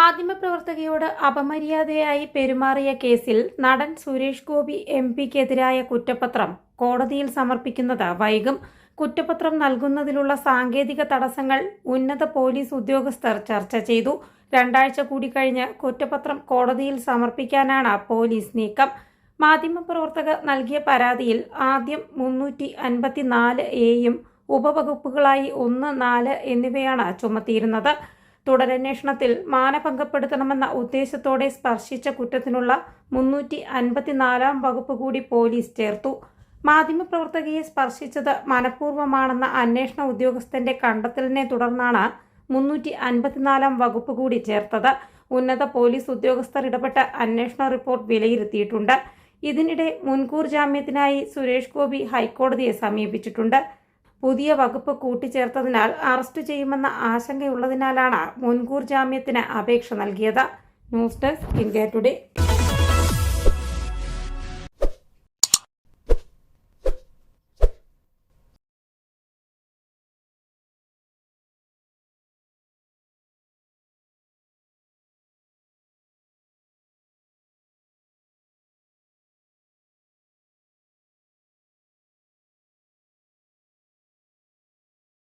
മാധ്യമപ്രവർത്തകയോട് അപമര്യാദയായി പെരുമാറിയ കേസിൽ നടൻ സുരേഷ് ഗോപി എം.പിക്കെതിരായ കുറ്റപത്രം കോടതിയിൽ സമർപ്പിക്കുന്നത് വൈകും. കുറ്റപത്രം നൽകുന്നതിലുള്ള സാങ്കേതിക തടസ്സങ്ങൾ ഉന്നത പോലീസ് ഉദ്യോഗസ്ഥർ ചർച്ച ചെയ്തു. 2 ആഴ്ച കൂടി കഴിഞ്ഞ് കുറ്റപത്രം കോടതിയിൽ സമർപ്പിക്കാനാണ് പോലീസ് നീക്കം. മാധ്യമപ്രവർത്തകർ നൽകിയ പരാതിയിൽ ആദ്യം 354A ഉപവകുപ്പുകളായി 1, 4 എന്നിവയാണ് ചുമത്തിയിരുന്നത്. തുടരന്വേഷണത്തിൽ മാനഭംഗപ്പെടുത്തണമെന്ന ഉദ്ദേശത്തോടെ സ്പർശിച്ച കുറ്റത്തിനുള്ള 354 വകുപ്പ് കൂടി പോലീസ് ചേർത്തു. മാധ്യമപ്രവർത്തകയെ സ്പർശിച്ചത് മനഃപൂർവ്വമാണെന്ന അന്വേഷണ ഉദ്യോഗസ്ഥന്റെ കണ്ടെത്തലിനെ തുടർന്നാണ് 354 വകുപ്പ് കൂടി ചേർത്തത്. ഉന്നത പോലീസ് ഉദ്യോഗസ്ഥർ ഇടപെട്ട് അന്വേഷണ റിപ്പോർട്ട് വിലയിരുത്തിയിട്ടുണ്ട്. ഇതിനിടെ മുൻകൂർ ജാമ്യത്തിനായി സുരേഷ് ഗോപി ഹൈക്കോടതിയെ സമീപിച്ചിട്ടുണ്ട്. പുതിയ വകുപ്പ് കൂട്ടിച്ചേർത്തതിനാൽ അറസ്റ്റ് ചെയ്യുമെന്ന ആശങ്കയുള്ളതിനാലാണ് മുൻകൂർ ജാമ്യത്തിന് അപേക്ഷ നൽകിയത്. News desk India today.